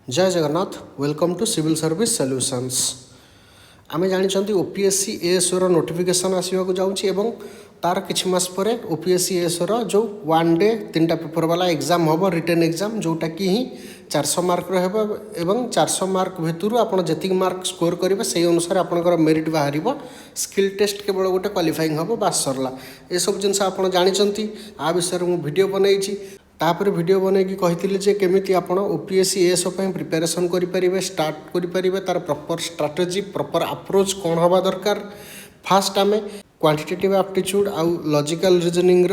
जय Jagannath welcome to civil service solutions. आम जानते ओपीएससी एएसओ नोटिफिकेशन आसवाक जाऊँ तार किछि मास पर ओपीएससी एएसओ जो वन डे 3टा पेपर वाला एग्जाम हम रिटन एग्जाम जोटा कि 400 मार्क एवं 400 मार्क भितर आपड़ जी मार्क स्कोर करेंगे से अनुसार आपंकर मेरिट बाहर स्किल टेस्ट केवल गोटे क्वालिफाइंग हम बास सरला ये सब जिन आप जानते आ विषय में वीडियो बनई तापर वीडियो बनईकी कही जे केमी आप ओपीएससी एएसओ प्रिपेरेसन करेंगे स्टार्ट करेंगे तार प्रॉपर स्ट्राटेजी प्रॉपर अप्रोच कौन हवा दरकार। फास्ट आम क्वांटिटेटिव एप्टीट्यूड आउ लॉजिकल रीजनिंग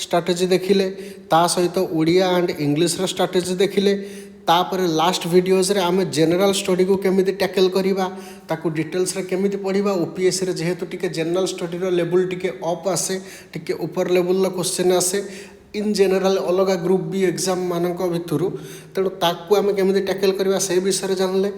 स्ट्राटेजी देखिले ता सहित ओडिया एंड इंग्लिश स्ट्राटेजी देखिले तापर लास्ट वीडियोज रे आम जनरल स्टडी को केमी टैकल करवा ताकू डिटेल्स रे केमी पढ़ा ओपीएससी रे जेहेतु टिके जनरल स्टडी रो लेवल टिके अप आसे टिके ऊपर लेवल रो क्वेश्चन आसे इन जनरल अलग ग्रुप बी एग्जाम मान भितर तेणु ताकू आम केमी टैकल करवा से विषय जानले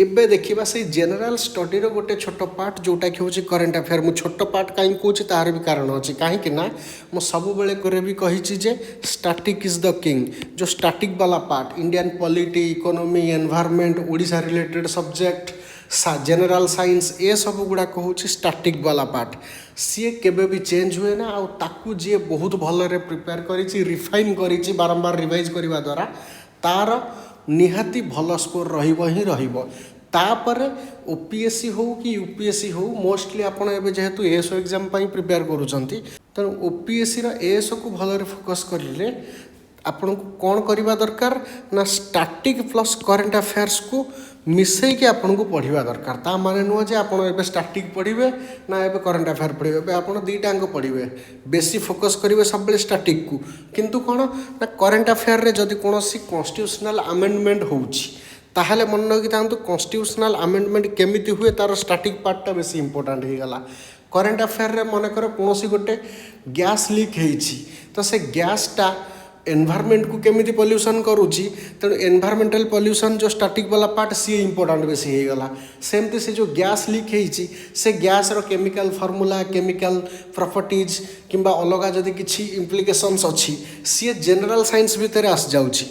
एबे देखा से जनरल स्टडी रो गोटे छोट पार्ट जोटा कि हूँ करेन्ट अफेयर मु छोट पार्ट कहीं कौच तार भी कारण अच्छी कहीं मु सब बेले भी कही जे स्टैटिक इज द किंग जो स्टैटिक वाला part Indian polity economy environment Odisha related subject general science ये सब गुड़ाक हूँ स्टैटिक वाला पार्ट सी केबे भी चेंज हुए ना आउ ताकू जी बहुत भलरे प्रिपेयर करी रिफाइन करी बारंबार रिवाइज करने द्वारा तार निहाती भल स्कोर तापर ओपीएससी हो कि यूपीएससी हो मोस्टली आपड़ ए जेहेतु एएसओ एग्जाम प्रिपेयर करुँच तेणु ओपीएससी एएसओ को भलरे फोकस करें आपन को कौन करवा दरकार ना स्टैटिक प्लस करेन्ट अफेयर्स को मिसईकि आपन को पढ़ा दरकार ता माने नुह जे आपन एबे स्टैटिक पढ़िबे ना एबे करेन्ट अफेयर पढ़िबे एबे आपन दुईटांग पढ़िबे बेसी फोकस करेंगे सब स्टैटिक को किंतु कौन ना करेन्ट अफेयर रे जदि कोनोसी कॉन्स्टिट्यूशनल अमेंडमेंट होउची ताहले मन रखी था कॉन्स्टिट्यूशनल अमेंडमेंट केमिति हुए तार स्टैटिक पार्टा बेसी इंपोर्टेंट हो गला। करेन्ट अफेयर रे मनकर कौन गोटे गैस लीक होईची तो से गैसटा एनवायरनमेंट को केमिति पॉल्यूशन करुच्ची तेणु एनवायरमेंटल पॉल्यूशन जो स्टैटिक वाला पार्ट सी इंपोर्टेंट बेसी हो गला। सेमती से जो गैस लीक होईची से गैस रो केमिकल फॉर्मूला केमिकल प्रॉपर्टीज किंबा अलग जदि किछि इम्प्लिकेशंस अच्छी सी जनरल साइंस भितर आस जाउची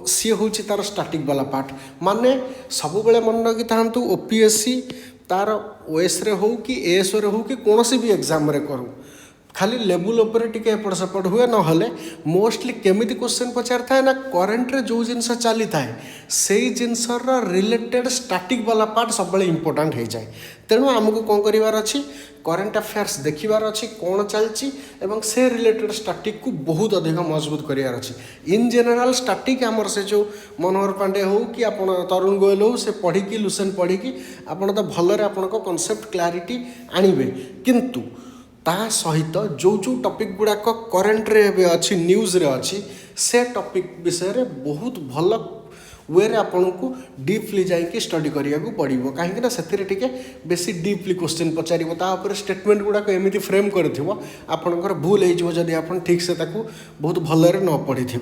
सी हूँ तार स्टैटिक वाला पार्ट माने सब बेले मन रखी था ओपीएससी तार ओएस रे हो कि एएसओ रे हो कि कौन भी एग्जाम रे करूँ खाली लेवल उपर टिके एपट सेपट हुए ना मोस्टली केमिति क्वेश्चन पचार थाए ना करेन्ट रे जो जिनस चली थाए से जिनसर रिलेटेड स्टैटिक वाला पार्ट सब इंपोर्टेंट हो जाए। तेणु आमको कौन करार अच्छी करेन्ट अफेयर्स देखिबार अच्छी कौन चलती एवं से रिलेटेड स्टैटिक को बहुत अधिक मजबूत करार अच्छी। इन जनरल स्टैटिक आमर से जो मनोहर पांडे हो कि आप तरुण गोयल हो से पढ़ी लुसेन पढ़ी आपड़ तो भलरे आपण कॉन्सेप्ट क्लारिटी आणवे किंतु ता सहित जो जो टॉपिक गुड़ाक करेन्ट रे अच्छी न्यूज रे अच्छी से टॉपिक विषय रे बहुत भल वे आपन को डीपली जाइए स्टडी करिया को पड़ो कहीं से बेसी डीपली क्वेश्चन पचार स्टेटमेंट गुड़ाक एमती फ्रेम करपणकर भूल होदी आप ठीक से बहुत भलरे न पढ़ी थे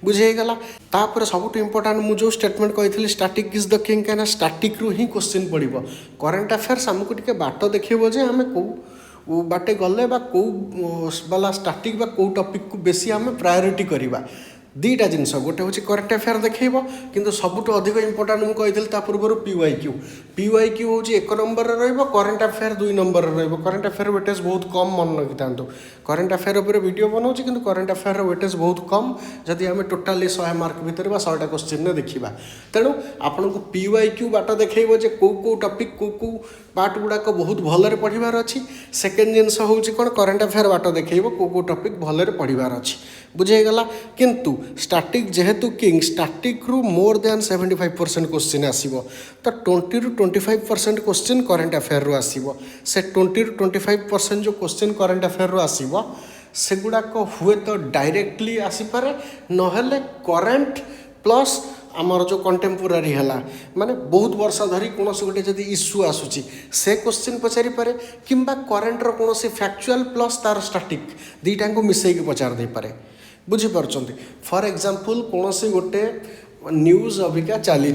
बुझेगला। तापर सब इम्पोर्टाट मुझे स्टेटमेंट कही स्टैटिक इज द किंग कहीं स्टैटिक रु ही क्वेश्चन पड़ो करेन्ट अफेयर्स आमको टे बाट देखो जे आम कौ बाटे गले बा कौ वाला स्टैटिक बा कौ टॉपिक को बेसी आम प्रायोरिटी करवा दुईटा जिनस गोटे हूँ करेन्ट अफेयर देखो किंतु सबुठ अधिक इंपोर्टाट मुझे पूर्व पीवाई क्यू हूँ 1 number current affair 2 number current affair weightage बहुत कम मन रखी था करेन्ट अफेयर उपर वीडियो बनाऊँ कि करेन्ट अफेयर वेटेज बहुत कम जदि आम टोटाली 100 मार्क भितर 100टा क्वेश्चन देखा तेणु आपन को पीवाई क्यू बाट देखो जे कौ टॉपिक कौ पार्ट गुड़ाक बहुत भलरे पढ़ार अच्छी। सेकेंड जिनस हूँ कौन करेन्ट अफेयर बाट देखो कौ टॉपिक भलरे पढ़ार अच्छी बुझेगला। किंतु स्टैटिक जेहेतु किंग स्टैटिक रु मोर देन 75% क्वेश्चन आसीबो तो 20 रु 25% क्वेश्चन करेन्ट अफेयर रु आसीबो से 20 रु 25% जो क्वेश्चन करेन्ट अफेयर रु आसीबो से गुड़ाक हुए तो डायरेक्टली आसीपारे नहेले करेन्ट प्लस आमर जो कंटेम्पोरारी है माने बहुत वर्ष धरी कौन गोटे जदि इश्यू आसूची से क्वेश्चन पचारि पारे किंबा करेन्ट रो कौन फैक्चुअल प्लस तार स्टैटिक दुईटा को मिसेक पचार दे पारे बुझीपार। फॉर एग्जांपल कौन गोटे न्यूज अबिका चली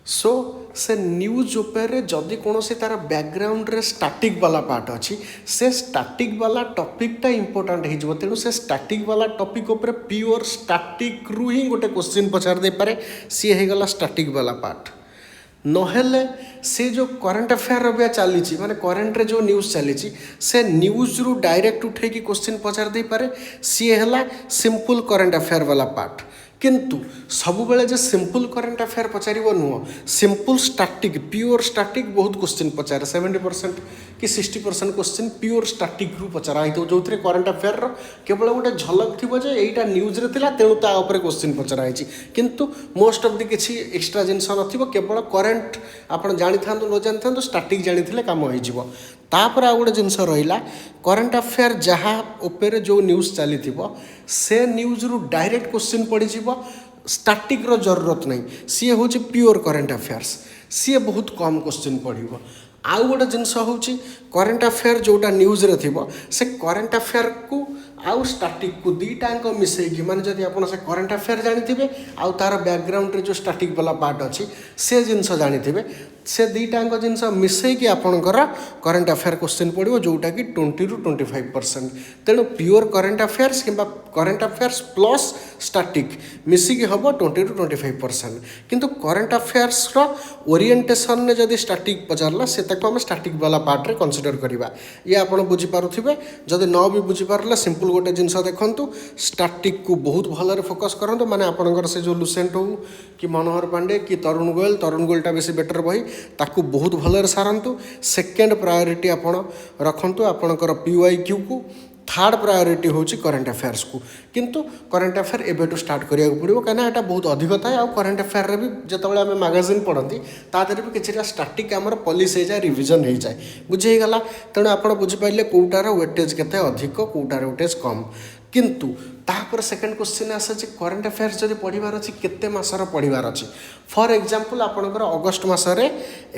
सो से न्यूज उपरे जदि कौन से तार बैकग्राउंड रे स्टैटिक वाला पार्ट अच्छी से स्टैटिक वाला टॉपिकटा इंपोर्टेंट हो तेणु से स्टैटिक वाला टॉपिक उपरे प्योर स्टैटिक रु ही गोटे क्वेश्चन पचार दे पारे सी हो गला स्टैटिक वाला पार्ट नहेले से जो करंट अफेयर अभी चली माने करंट रे जो न्यूज चली से न्यूज रु डायरेक्ट उठे कि क्वेश्चन पचार दे पारे सी है सिंपल करंट अफेयर वाला पार्ट किंतु सब बेले जे सिंपल करंट अफेयर पचार नुह सिंपल स्टैटिक प्योर स्टैटिक बहुत क्वेश्चन पचारे 70% कि 60% क्वेश्चन प्योर स्टैटिक रु पचरा ही जो थे करंट अफेयर केवल गोटे झलक थी जे यहीटा न्यूज रे थिला तेणु ता ऊपर क्वेश्चन पचराई किंतु मोस्ट ऑफ द किसी एक्स्ट्रा जिनस नथिबो केवल करंट आपण जानि थांतु न जानि थांतु स्टैटिक जानि थिले काम होई जिवो तापर आ गोटे जिनस रहिला करंट अफेयर जहाँ ऊपर जो न्यूज चली से न्यूज रु डायरेक्ट क्वेश्चन पड़ी स्टैटिक रो जरूरत नहीं सी हूँ प्योर करंट अफेयर्स सी बहुत कम क्वेश्चन पड़ो आउ गोटे जिनस हूँ करंट अफेयर जोटा न्यूज रे थिबो से करंट अफेयर को आउ स्टैटिक को दुईटाक मिसेकी माने जदि आप से करंट अफेयर जानी आउ तार बैकग्राउंड रे जो स्टैटिक वाला पार्ट अच्छी से जिनस जानी से दुईटाक जिनस मिसेकी आपणकर करंट अफेयर क्वेश्चन पड़ो जोटा कि 20 ରୁ 25% तेणु प्योर करंट अफेयर्स कि करंट अफेयर्स प्लस स्टैटिक मिसिकी हम 20 ରୁ 25% किंतु करंट अफेयर्स ओरिएंटेशन ने जदि स्टैटिक पचारला से आम स्टैटिक वाला पार्ट रे कंसीडर करवा ये आप बुझीपारे जदि न भी बुझीपारे सिंपल गोटे जिनस देखूँ स्टैटिक को बहुत भलरे फोकस करूँ माने आपणकर से जो लुसेंट हो कि मनोहर पांडे कि तरुण गोयलटा बेसी बेटर बही ताकू बहुत भलरे सारंतु सेकेंड प्रायोरिटी आपण रखंतु आपणकर PYQ को थर्ड प्रायोरिटी हूँ करंट अफेयर्स को किंतु करंट अफेयर एबेटू स्टार्ट करिया पड़ो कहीं यहाँ बहुत अधिक थाए आ करंट अफेयर भी जितेबाला आम मैगजीन पढ़ती तादेह भी किसी स्टैटिक आमर पॉलिश हो जाए रिविजन हो जाए बुझीगला तेणु आप बुझीपारे कौटार वेटेज केते अधिक कौटार वेटेज कम किंतु तापर सेकेंड क्वेश्चन आसे करंट अफेयर्स जब पढ़ार अच्छी केते मासर पढ़ार अच्छी फॉर एग्जांपल आपणकर अगस्ट मसरे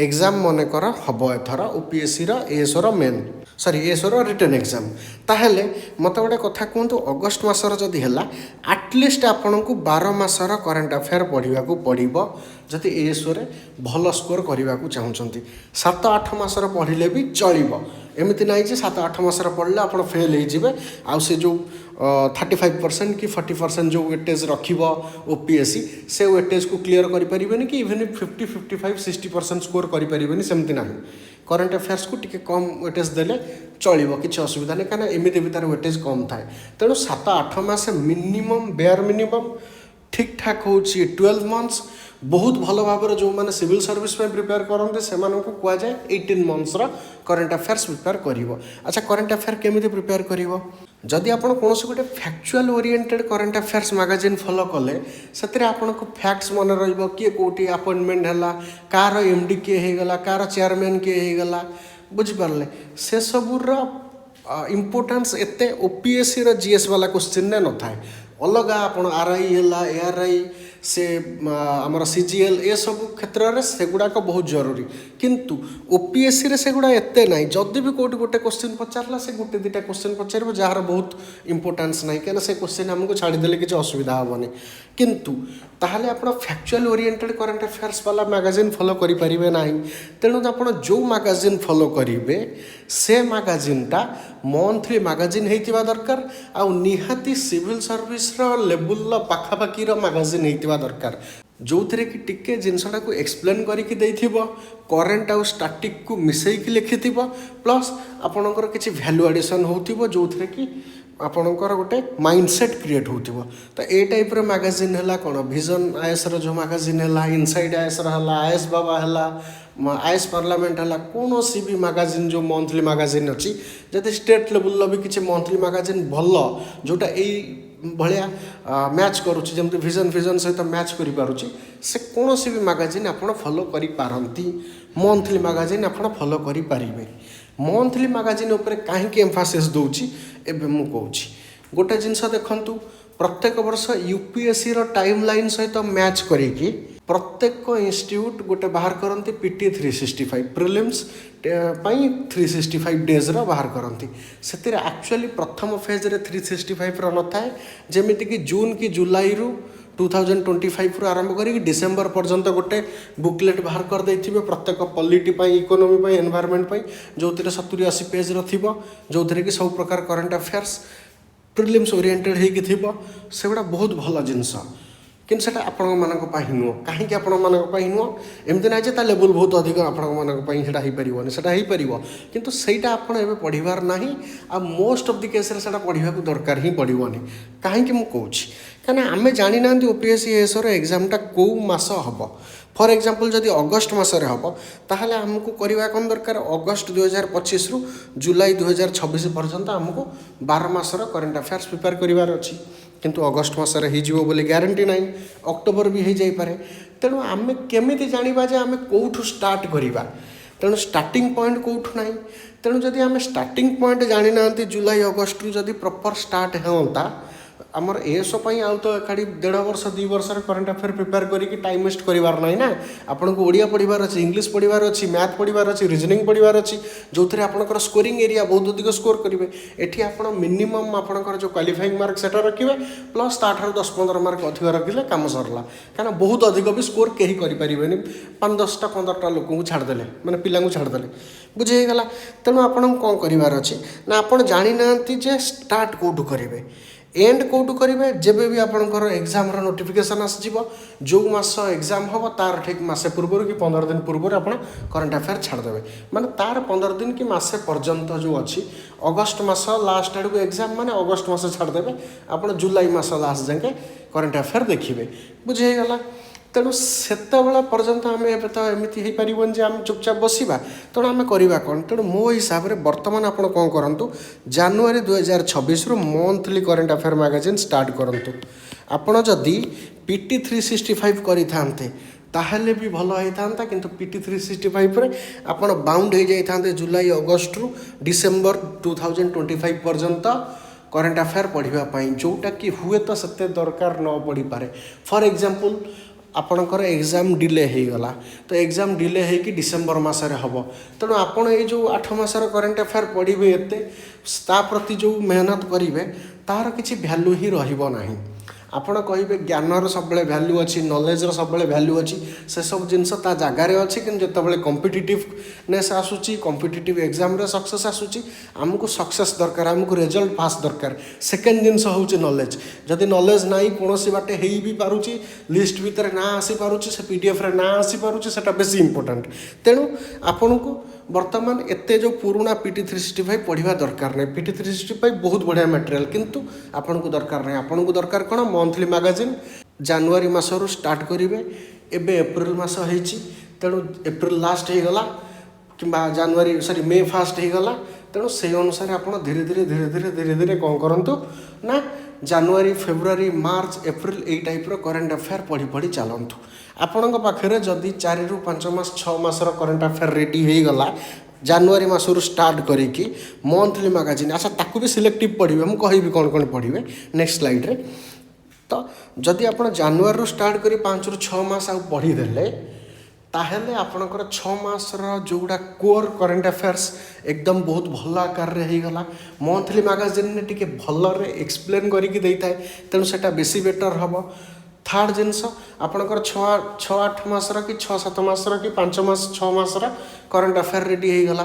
एग्जाम मनकर हम एथर OPSC AS main sorry AS return exam ताहले मत गोटे कथा कहतु अगस्ट मसर जदि है आटलिस्ट आपण को 12 मासर करंट अफेयर पढ़ा पड़ो जदि AS भल स्कोर करने को चाहूँगी 7-8 मासर पढ़ले भी चलो एमती ना 7-8 मासर पढ़ले आप फेल हो आउ से जो 35% कि 40% जो वेटेज रखिबो OPSC से वेटेज को क्लियर करें कि इवन 50-55-60% स्कोर करें सेमती ना करंट अफेयर्स को टिके कम वेटेज देले चलो किसी असुविधा नहीं कहीं एमती भी तार वेटेज कम थाए तेणु 7-8 मास मिनिमम बेयर मिनिमम ठीक ठाक हो 12 मंथ्स बहुत भल भाव जो मैंने सिविल सर्विस में प्रिपेयर करते से कह जाए 18 मंथ्स करंट अफेयर्स प्रिपेयर कर अच्छा करंट अफेयर केमी प्रिपेयर कर जदि आप कौन गोटे factual oriented current affairs magazine follow कले से आपको फैक्ट्स मन रे कौटी अपॉइंटमेंट है कार MD किए होगला कार चेयरमैन किए होगला बुझिपारे से सबूर इम्पोर्टेंस एत OPSC GS वाला क्वेश्चन ने न थाए अलग आप RI है ARI से आमर CGL ए सब क्षेत्र में सेगुड़ाक बहुत जरूरी किंतु OPSC रे सेगुड़ा एते ना जदि भी कौट गोटे क्वेश्चन पचारला से गोटे दुटा क्वेश्चन पचार जार बहुत इंपोर्टेंस ना कहीं से क्वेश्चन आमको छाड़देले किसी असुविधा हेनी किंतु ताहले आप फैक्चुअल ओरिएंटेड करंट अफेयर्स वाला मैगजीन फॉलो करें ना तेणु आप जो मैगजीन फॉलो करेंगे से मैगजीनटा मंथली मैगजीन होता दरकार आ निहाती सिविल सर्विस लेवल पाखापाखी मैगजीन होता दरकार जो थे कि टिके जिनसटा को एक्सप्लेन करके करेन्ट आउ स्टैटिक को मिसेक लिखि प्लस आपणकर किसी वैल्यू एडिशन हो जो थे कि आपणकर गोटे माइंडसेट क्रिएट हो तो ए टाइप मैगजीन है कौन विजन IAS जो मैगजीन है इनसाइड IAS IAS बाबा है IAS पार्लियामेंट है कौन सी भी मैगजीन जो मंथली मैगजीन अच्छी जब स्टेट लेवल भी किसी मंथली मैगजीन भल जोटा भाया मैच करुच्ची जमी विजन सहित मैच करें से कौन सी भी मैगजीन आप फॉलो करती मंथली मैगजीन आप फॉलो करें मंथली मैगजीन उपर कहीं एम्फासिस दूची एवं मु कहूँ गोटे जिनस देखु प्रत्येक वर्ष UPSC टाइम लाइन सहित मैच करी प्रत्येक इंस्टीट्यूट गोटे बाहर करती PT 365 प्रिलिम्स 365 डेज बाहर करती से एक्चुअली प्रथम फेज रे 365 न थाए जमीक कि जून कि जुलाई रु 2025 आरंभ करी डिसेम्बर पर्यंत गोटे बुकलेट बाहर कर देथिबे प्रत्येक पॉलिटी इकोनॉमी एनवायरनमेंट जो 70-80 पेज जो कि सब प्रकार करंट अफेयर्स प्रिलिम्स ओरिएंटेड होगी से गुड़ा बहुत भल जिनस कि आपण मानी नुह कहीं आपण मानी नुह एमती ना जे लेवल बहुत अधिक आपटा हो किंतु सहीटा आपड़ ए पढ़ार ना आ मोस्ट ऑफ द केस पढ़ा दरकार ही पड़ोनी कहीं मुझे कहीं आम जानी ना ओपीएससी एएसओ एग्जामटा कौ मास हम फॉर एग्जांपल जदि अगस्ट मसरे हम ताहले हमको करवा कौन दरकार अगस्ट 2025 रु जुलाई 2026 पर्यंत हमको 12 मासर करेंट अफेयर्स प्रिपेयर करार अच्छी किंतु अगस्ट मसरे हो बोली ग्यारंटी ना अक्टोबर भी हो जापे तेणु आम केमी जाना जे आम कौठू स्टार्ट करवा तेणु स्टार्टिंग पॉइंट कौठू ना तेणु जदि आम स्टार्टिंग पॉइंट जानी ना जुलाई अगस्ट रु जदि प्रॉपर स्टार्ट होता आमर एएसओ आउ तो एखादी 1.5 वर्ष 2 वर्ष करेंट अफेयर प्रिपेयर करके टाइम वेस्ट करार ना ना आपन को ओडिया पढ़ार अच्छी इंग्लीश पढ़ार अच्छी मैथ पढ़ार अच्छी रिजनिंग पढ़ार अच्छी जो थे आपंकर स्कोरिंग एरिया बहुत अधिक स्कोर करेंगे एटी आप मिनिमम आपंकर जो क्वालिफाइंग मार्क से रखिए प्लस ताठू 10-15 मार्क अधिक रखिले कम सरला कहीं बहुत अधिक भी स्कोर कहीं करें 5-10-15 लोक छाड़देले मैंने पिला छाड़देले बुझेगला तेणु आपन कौन करार अच्छे ना आप जानी ना जे स्टार्ट कौटू करेंगे एंड कौटू करेंगे जब भी आपंकर एग्जाम नोटिफिकेशन आसो जो मास एग्जाम हम तार ठीक मसे पूर्व कि 15 दिन पूर्व आप करेंट अफेयर छाड़देवे माने तार 15 दिन कि मसे पर्यंत जो अच्छी अगस्ट मस लास्ट आड़ को एग्जाम माने अगस्ट मस छाड़देवे आप जुलाई मस लास्ट जाके करेंट अफेयर देखिए बुझेगला तेणु सेतबेला पर्यंत आम ए तो एमती हो पारन जे आम चुपचाप बसवा तेणु आम करवा कौन तेणु मो हिसाब से बर्तमान आप कौन करूँ जनवरी 2026 रु monthly current affair magazine start करूँ आपड़ जदि पीटी 365 करें ताहले भी भल होता किंतु पीटी 365 रे आपड़ बाउंड हो जाते जुलाई अगस्ट रु डिसेम्बर 2025 पर्यंत करेंट अफेयर पढ़ापी जोटा कि हुए तो सेते दरकार न पड़ी पारे फॉर एग्जांपल आपणकर एग्जाम डिले हो गला तो एग्जाम डिले हो कि डिसेम्बर मसरे हम तेणु आपड़ ये जो 8 मासर करेंट अफेयर पढ़े एत प्रति जो मेहनत करेंगे तार किसी भैल्यू ही रही आपण कहे ज्ञानर सब भैल्यू अच्छी नॉलेज सब भैल्यू अच्छी से सब जिनस जगार अच्छी कि जिते कॉम्पिटिटिवनेस आसूची कॉम्पिटिटिव एग्जाम रे सक्सेस आसूची आमको सक्सेस दरकार आमको रिजल्ट पास दरकार सेकेंड जिनस हूँ नॉलेज जदि नॉलेज ना कौन बाटे हो भी पारुची लिस्ट भितर ना आसी पारुची से पीडीएफ रे ना आसी पारुची सेटा बेसी इंपोर्टेंट तेणु आपन को वर्तमान एते जो पुराना पीटी 365 पढ़ा दरकार नहीं पीटी 365 बहुत बढ़िया मटेरियल किंतु आपन को दरकार नहीं आपन को दरकार कौन मंथली मैगजीन जनवरी मासरू स्टार्ट करेंगे एबे एप्रिल मास होइछि तेणु एप्रिल लास्ट हो गला कि जनवरी सॉरी मे फास्ट हो गला तेणु से अनुसार आप धीरे धीरे धीरे धीरे धीरे धीरे कौन करूँ ना जनवरी फेब्रुआरी मार्च एप्रिल यही टाइप्र करेंट अफेयर पढ़ी पढ़ी चलतु आपण पाखे जदि 4 ରୁ 5 मास 6 मासर करेंट अफेयर रेडी हो गला जनवरी मासरू स्टार्ट करी मंथली मैगजीन अच्छा ताकू भी सिलेक्टिव पढ़े मुझे कहि कौन कौन पढ़े नेक्स्ट स्लाइड रे तो जदि आप जनवरी स्टार्ट कर 5 ରୁ 6 मास आ पढ़ीदे ताहले आपणकर 6 मासर जोड़ा कोर करेंट अफेयर्स एकदम बहुत भल आकार रे गला मंथली मैगजीन ने टिके भल रे एक्सप्लेन करके देता है तेणु सेटा बेसी बेटर हम थर्ड जिनस आपणकर 6-8 मासर कि 6-7 मासर कि 5 मास 6 मासर करेंट अफेयर रेडी हो गला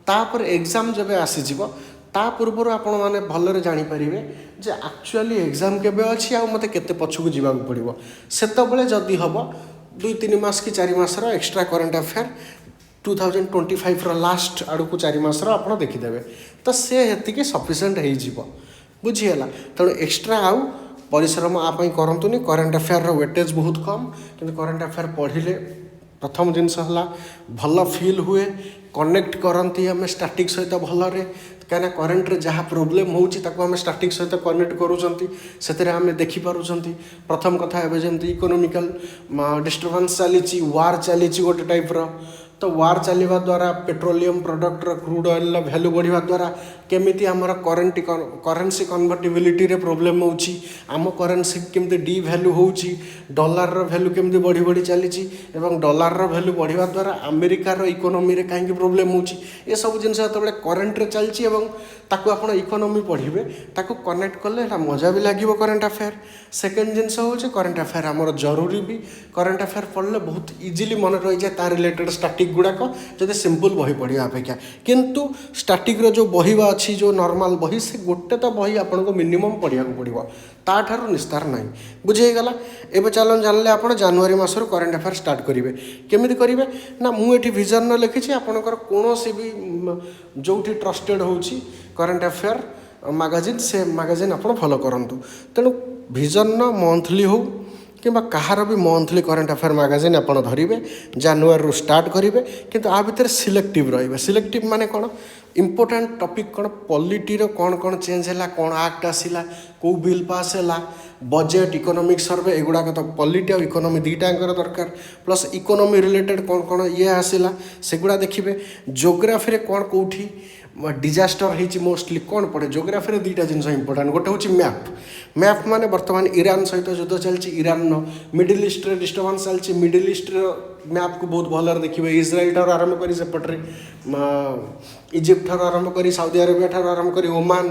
तापर एग्जाम जब आसीजिव ता पूर्व आपण मैंने भलरे जानीपारे जे एक्चुअली एग्जाम केबे अच्छी आ मते केते पछकू जीवाक पड़िबो सेतबेले जदि हम 2-3 मास कि 4 मासर एक्स्ट्रा करेंट अफेयर 2025 लास्ट आड़ को 4 मासर आप देखीदेवे तो से हेतिके सफिशिएंट हो बुझीगला तेणु एक्स्ट्रा आउ परिश्रम आप करतुनि करेंट अफेयर वेटेज बहुत कम कि करेंट अफेयर पढ़िले प्रथम जिनस है भल फिल हुए कनेक्ट करती आम स्टाटिक सहित भलरे कहीं करेन्ट रे जहाँ प्रोब्लेम होमें स्टाटिक सहित कनेक्ट करें देखिपुंट प्रथम कथा जमी इकोनोमिकल डिस्टर्बेंस चली वार चली गोटे टाइप्र तो वार चलवा द्वारा पेट्रोलियम प्रोडक्टर क्रूड ऑयल वैल्यू बढ़िया द्वारा केमिति आमर करेन्सी कन्वर्टिबिलिटी रे प्रोब्लेम होउची आम करेन्सी केमती डी वैल्यू होउची डॉलर रो वैल्यू केमती बढ़ी बढ़ी चली एवं डॉलर रो वैल्यू बढ़िया द्वारा अमेरिकार इकोनॉमी रे कहीं प्रोब्लेम होउची ये सब जिनस जो करेन्ट रे चलची एवं ताकू आपण इकोनॉमी पढ़िबे ताकू कनेक्ट कले मजा भी लगे करेन्ट अफेयर सेकेंड जिनस होउची करेन्ट अफेयर आमर जरूरी भी करेन्ट अफेयर पढ़ले बहुत इजिली मन रही जाए तार रिलेटेड स्टैटिक गुड़ाक जब सिंपल बही पढ़ा अपेक्षा किंतु स्टैटिक जो बही अच्छी जो नॉर्मल बही से गोटे तो बही आपको मिनिमम पढ़ा पड़ो ताठार निस्तार ना बुझेगला एवं चलन जानले आप जनवरी मसर करेन्ट अफेयर स्टार्ट करेंगे केमी करेंगे ना मुझे विजन लिखी आपंकर कौन भी जो ट्रस्टेड हो करेन्ट अफेयर मैगजीन से मैगजीन आप फॉलो करूँ तेणु विजन मंथली हो कि कहार भी मंथली करेन्ट अफेयर मैगजीन आप धरवे जनवरी स्टार्ट करेंगे किंतु आ भितर सिलेक्टिव रही सिलेक्टिव माने कौन इम्पोर्टाट टॉपिक कौन पॉलिटीर कौन कौन चेंज है कौन एक्ट आसला कौ बिल पास है बजेट इकोनॉमिक सर्वे एगुड़ाक तो पॉलिटी और इकोनॉमी दुईटाकर दरकार प्लस इकोनॉमी रिलेटेड कौन कौन ये आसला सेगुड़ा देखिए जोग्राफी कौन कौटी डिजास्टर होती मोस्टली कौन पड़े जोग्राफी दुईटा जिन इंपोर्टाट गोटे हूँ मैप मैप माने बर्तमान ईरान सहित युद्ध चलती ईरान मिडिल ईस्ट डिस्टर्बांस चलती मिडिल ईस्ट मैप को बहुत भल देखिए इज्राइल ठार आरंभ कर सेपटे इजिप्ट ठार आरंभ कर साउदी अरेबिया ठार आरंभ कर ओमान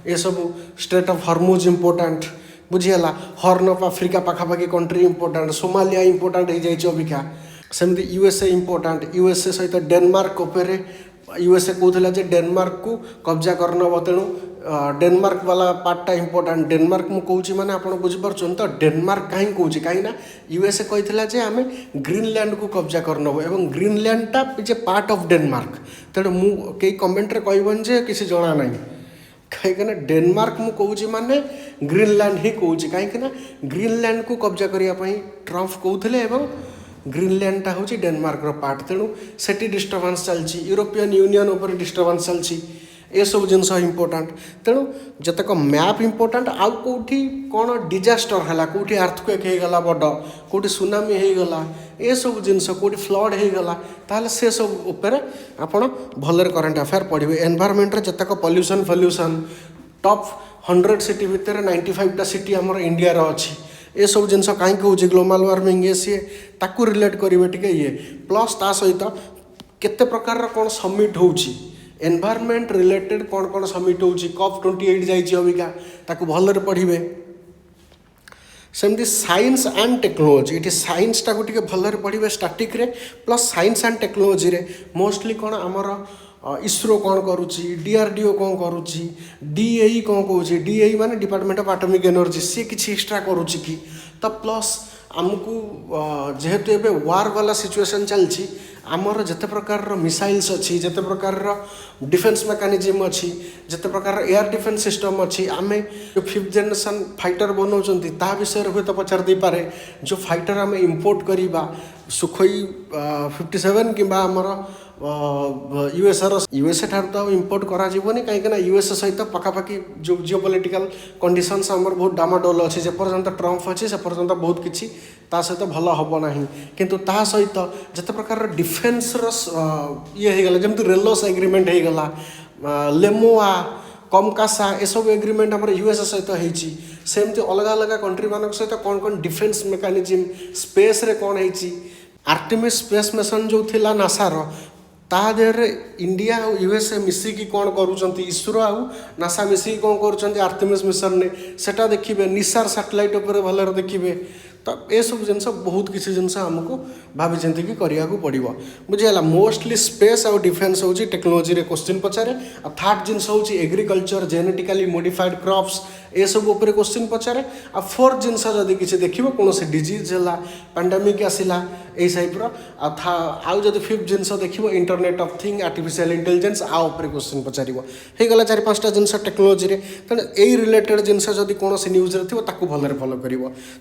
ये सब स्ट्रेट ऑफ हॉर्मुज इंपोर्टाट बुझीगला हॉर्न ऑफ अफ्रिका पाखापाखि कंट्री इंपोर्टाट सोमालिया इंपोर्टाट हो जाए अबिका सेमती यूएसए इंपोर्टाट यूएसए सहित डेनमार्क उपर यूएसए कहला जे डेनमार्क को कब्जा करनब तेणु डेनमार्क वाला पार्टा इंपोर्टाट डेनमार्क मु कहूँ माने आप बुझीपार तो डेनमार्क कहीं कहूँ कहीं यूएसए कहला जे आमे ग्रीनलैंड को कब्जा करनब एवं ग्रीनलैंडटा जे पार्ट ऑफ डेनमार्क तेणु मु कई कमेंट्रे कहबन जे किसी जना ना कहीं डेनमार्क मु कहूँ माने ग्रीनलैंड ही कहूँ कहीं ग्रीनलैंड को कब्जा करने ट्रम्प कहते ग्रीनलैंडटा हूँ डेनमार्क पार्ट तेणु सेठी डिस्टर्बांस चलती यूरोपियन यूनियन उपर डिस्टर्बांस चलती ये सब जिनस इंपोर्टाट तेणु जतक मैप इंपोर्टाट आउ कौटी कौन डिजास्टर है कौटी अर्थक्वेक होगला बड़ कौटी सुनामी होगला ये सब जिनस कौटी फ्लड होगला ताहले से सब उपर आपण भलरे करेन्ट अफेयर पढ़े एनवायरमेंट जतक पॉल्यूशन फल्यूशन टॉप 100 सिटी भितर 95टा सिटी आमर इंडिया अच्छी ये सब जिनस कहीं कहूँ ग्लोबल वार्मिंग ये सी ताकू रिलेट करेंगे टे ये प्लस ता सहित केते प्रकार कौन समिट हो एनवायरमेंट रिलेटेड कौन कौन समिट हो COP28 जाइए अबिका ताकू भलरे पढ़े सेमती साइंस एंड टेक्नोलोजी ये साइंस टाक भलरे पढ़े स्टैटिक रे प्लस साइंस एंड टेक्नोलोजी रे मोस्टली कौन आमर इसरो कौन करुच्ची DRDO कौन करुच्ची DAE कौन कहूँ DAE माने डिपार्टमेंट ऑफ एटॉमिक एनर्जी सी किसी एक्स्ट्रा करुच्ची कि तो प्लस आमको जेहेतु एबे वार वाला सिचुएशन चलची आमर जिते प्रकार मिसाइल्स अच्छी जिते प्रकार डिफेन्स मेकानिजम अच्छी जिते प्रकार एयर डिफेन्स सिस्टम अच्छी आम जो 5th जनरेशन फाइटर बनाऊँ ता विषय हुए तो पचार दे पारे जो फाइटर आम इंपोर्ट करवा सुखोई 57 कि आमर यूएसए ठार तो इंपोर्ट करानी कहीं यूएसए सहित पखापाखि जो जिओपॉलिटिकल कंडीशंस आमर बहुत डामाडोल अच्छी जेपर्यंत ट्रम्प अच्छी से पर्यंत बहुत किसी ता सहित भल हम ना किंतु ता सहित जिते प्रकार डिफेन्स ये होगला जमी रेलोस एग्रीमेंट होगला लेमोआ कमकासा ये सब एग्रीमेंट आम यूएसए सहित होती सेमती अलग अलग कंट्री मान सहित कौन कौन डिफेन्स मेकानिजम स्पेस रे कौन होती आर्टेमिस स्पेस मिशन जो थिला नासार ता देहरे इंडिया और यूएसए मिसिकी कौन करुँच इसरो आउ नासा मिसिकी कौन करुँच आर्टेमिस मिशन ने सेटा देखिए निसार सैटेलाइट उपर भलरे देखिए तो ये सब जिनस बहुत किसी जिनस आमको भाभी चिंतिकी करिया को पड़ो बुझीगला मोस्टली स्पेस और डिफेन्स हूँ टेक्नोलोजी रे क्वेश्चन पचारे आ थर्ड जिनस हूँ एग्रीकल्चर जेनेटिकली मॉडिफाइड क्रॉप्स ये सब उपर क्वेश्चन पचारे आ फोर्थ जिनस जदि किसी देखिए कौन से डिजीज है पैंडेमिक आसला यही टाइप्र आउ जब 5th जिनस देखिए internet of thing artificial intelligence आ उपर क्वेश्चन पचार होगला 4-5टा जिनस टेक्नोलोजी तेणु यही रिलेटेड जिनस जदि कौन न्यूज थी भलरे फॉलो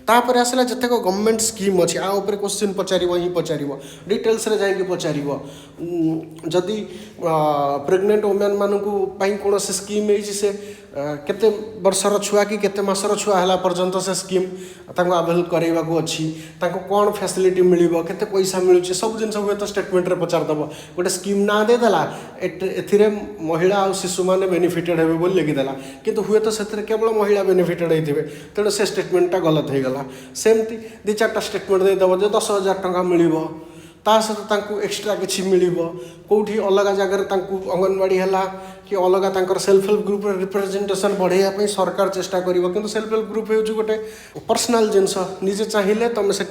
कर आसला जतक गवर्नमेंट स्कीम अच्छी आ उपर क्वेश्चन पचार ही पचार डिटेल्स रे जाइए पचार जदि प्रेग्नेंट वुमेन मानू कौन से स्कीम से केते वर्षर छुआ कि केते मासर छुआ है पर्यंत से स्कीम आवेल कराइबाक अच्छी कौन फैसिलिटी मिलिबो केते पैसा मिलुची सब जिन हुए तो स्टेटमेंट रे पचारदेव गोटे स्कीम ना देदेला एथिरे महिला और शिशु मैंने बेनिफिटेड हेबे बोली लिखिदेला किंतु हुए तो से केवल महिला बेनिफिटेड होते तेणु से स्टेटमेंटा गलत हो गला सेमती 2-4टा स्टेटमेंट देदेव जो 10,000 टंका मिलिबो ता सहित एक्सट्रा किसी मिल कौटी अलग जगह अंगनवाड़ी है कि अलग सेल्फ हेल्प ग्रुप रिप्रेजेंटेशन बढ़ाई सरकार चेष्टा करिवो किंतु सेल्फ हेल्प ग्रुप हो गोटे पर्सनाल जिनस निजे चाहिए तुम से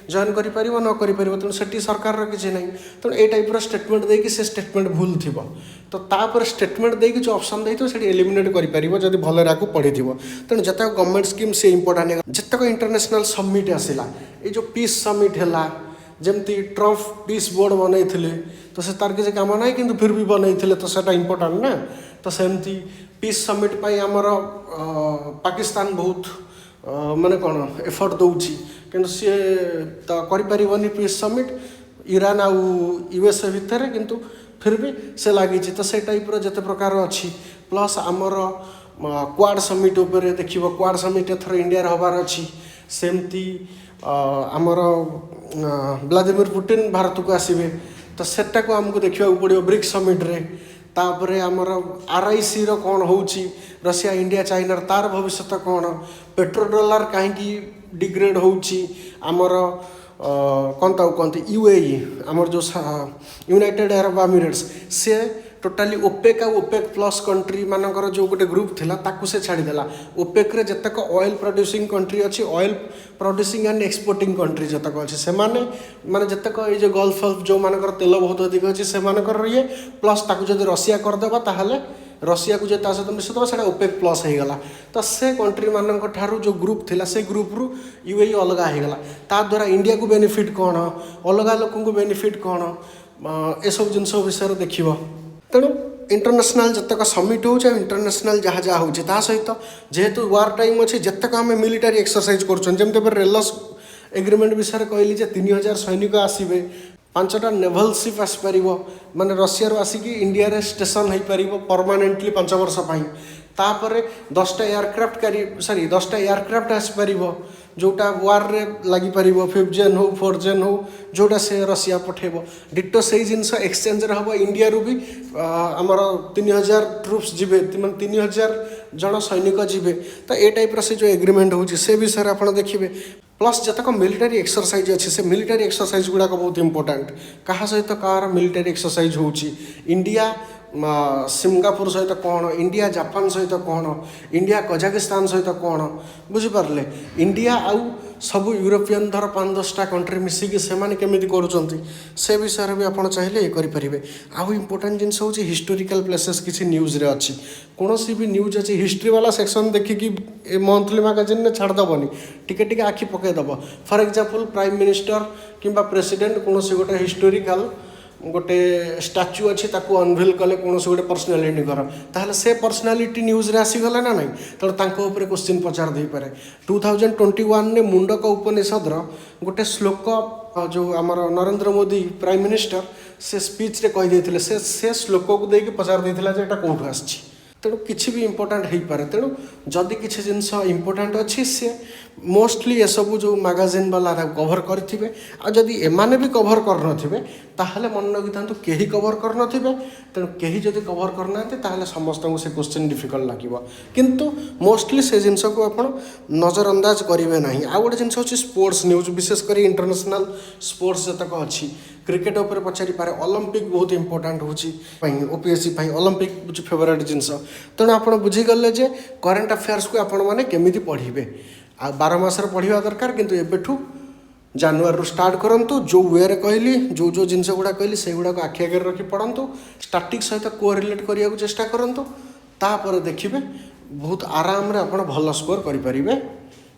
जॉइन कर न कर तेणु से सरकार किसी ना तेणु ये टाइप स्टेटमेंट देकी से स्टेटमेंट भूल थी तो तापर स्टेटमेंट देकी जो ऑप्शन देती से एलिमिनेट कर भल पढ़ी तेणु जिते गवर्नमेंट स्कीम से इंपोर्टाट जितक इंटरनेशनल समिट आसला ये जो पीस समिट है जमती ट्रम्प पीस बोर्ड बनई तो से तार किसी काम ना कि फिर भी बनई तो सेटा इंपोर्टाट ना तो सेमती पीस समिट पाई आमर पाकिस्तान बहुत माने कौन एफर्ट दौची कि सी तो करें पीस समिट ईरान आउ यूएसए भितर किंतु फिर भी से लगी तो से टाइप जिते प्रकार अच्छी प्लस आमर क्वाड समिट उपर देखिए क्वाड समिट एथर इंडिया हबार अच्छी सेमती आमर व्लादिमिर पुटिन भारत को आसवे तो सेटा को आमको देखा पड़ो ब्रिक्स समिट रे तापर आमर RIC कौन हो रशिया इंडिया चाइना तार भविष्य कौन पेट्रो डॉलर कहीं डिग्रेड होमर कौन ताऊ कहते UAE आमर जो यूनाइटेड अरब एमिरेट्स से टोटाली ओपेक और ओपेक प्लस कंट्री मानकर जो गोटे ग्रुप थिला ताकू से छाड़देला ओपेक रे जतक ऑयल प्रोड्यूसिंग कंट्री अच्छी oil producing and exporting country जतक अच्छी से माने जतक ये जो गल्फ जो मानकर तेल बहुत अधिक अच्छी से ये प्लस ताकू जब रशिया करदेबा ताहले रशिया को जो सहित मिसदेव से ओपेक प्लस हो गला तो से कंट्री मानक ठारू जो ग्रुप थिला से ग्रुप रु UAE अलग हो गला ता द्वारा इंडिया को बेनिफिट कौन अलग लोक को बेनिफिट कौन ए सब जिन विषय देखिए तेणु इंटरनेशनल जतक समिट हो इंटरनेशनल जहाँ जहाँ हो सहित जेहेतु वार टाइम अच्छे जितक आम मिलिटारी एक्सरसाइज कर रेलस एग्रीमेंट विषय कहली 3,000 सैनिक आसवे 5टा नेभल शिप आसपर माने रशिया आसिक इंडिया रे स्टेशन हो पार परमानेंटली 5 वर्ष तापर 10टा एयरक्राफ्ट सॉरी 10टा एयरक्राफ्ट आसपर जोटा वार रे लगी पार 5th जेन हो 4th जेन हो जोटा से रशिया पठेब डिटो से जिनस एक्सचेंज हम इंडिया रू भी आमर 3,000 ट्रुप्स जीवे 3,000 जन सैनिक जीवे तो ये टाइप से जो एग्रीमेंट हो विषय आप देखिए प्लस जतक मिलिटारी एक्सरसाइज अच्छे से मिलिटारी एक्सरसाइज गुड़ाक बहुत इंपोर्टाट क्या सहित कार मिलिटारी एक्सरसाइज हो इंडिया सिंगापुर सहित कौन इंडिया जापान सहित कौन इंडिया कजाकिस्तान सहित कौन बुझिपारे इंडिया आउ सब यूरोपियन धर 5-10टा कंट्री मिसिकी से केमी कर विषय भी आप चाहिए ये करेंगे आउ इंपोर्टाट जिन हूँ हिस्टोरिकल प्लेसेस किसी न्यूज रे अच्छी कौन भी न्यूज अच्छी हिस्ट्री वाला सेक्शन देखिकी मंथली मैगजीन में छाड़देवनी टिके आखि पकईदेव फॉर एग्जांपल प्राइम मिनिस्टर किंबा प्रेसिडेंट कौन गोटे हिस्टोरिकल गोटे स्टाच्यू अच्छी ताकू अनभिल कले कौन गोटे पर्सनालीटी ताहले से पर्सनालीटी न्यूज रे आसीगला ना नहीं तेणु क्वेश्चन पचार दे पारे 2021 ने मुंडक उपनिषद गोटे श्लोक जो आमर नरेंद्र मोदी प्राइम मिनिस्टर से स्पीच रे कही से श्लोक को देके पचार देथिला जे एटा कोठु आछि तेणु किसी भी इंपोर्टाट हो पारे तेणु जदि किसी जिनस इंपोर्टाट अच्छी सी मोस्टली ये सब जो मैगजीन वाला कभर करेंगे आदि एमाने भी कभर करनथिबे ताहले मन लगी था कहीं कभर करनथिबे तेणु कहीं जदि कभर करना ताहले समस्त को से क्वेश्चन डिफिकल्ट लगे किंतु मोस्टली से जिनस को आप नजरअंदाज करेंगे ना आ गोटे जिनस अच्छी स्पोर्ट्स न्यूज विशेषकर इंटरनेशनल स्पोर्ट्स जतक अच्छी क्रिकेट उपर पचारि पारे ओलंपिक बहुत इंपोर्टाट हो OPSC ओलंपिक फेवरेट जिनस तेणु आप बुझीगले जे करेन्ट अफेयर्स को आपण मैंने केमी पढ़े आ 12 मासर पढ़ा दरकार किंतु एबेठू जनवरी स्टार्ट करूँ जो वे कहली जो जिनस गुड़ा कहली से गुड़ाक आखि आगे रखी पढ़ु स्टाटिक सहित कोरिलेट करने को चेष्टा करूँ तापर देखिए बहुत आराम आप भल स्कोर करेंगे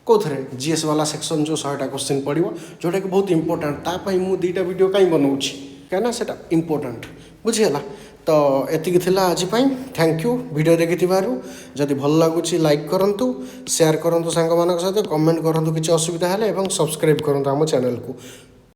कौथे GS वाला सेक्शन जो 100टा क्वेश्चन पड़ो जोटा कि बहुत इंपोर्टाट तापाई मु 2टा वीडियो कहीं बनाऊँगी कहीं से इंपोर्टाट बुझीगला तो एतिक थिला आज थैंक यू वीडियो देखि जदि भल लगुच लाइक करूँ शेयर करूँ सांग सहित कमेंट करूँ किसी असुविधा है सब्सक्राइब करूँ आम चैनल को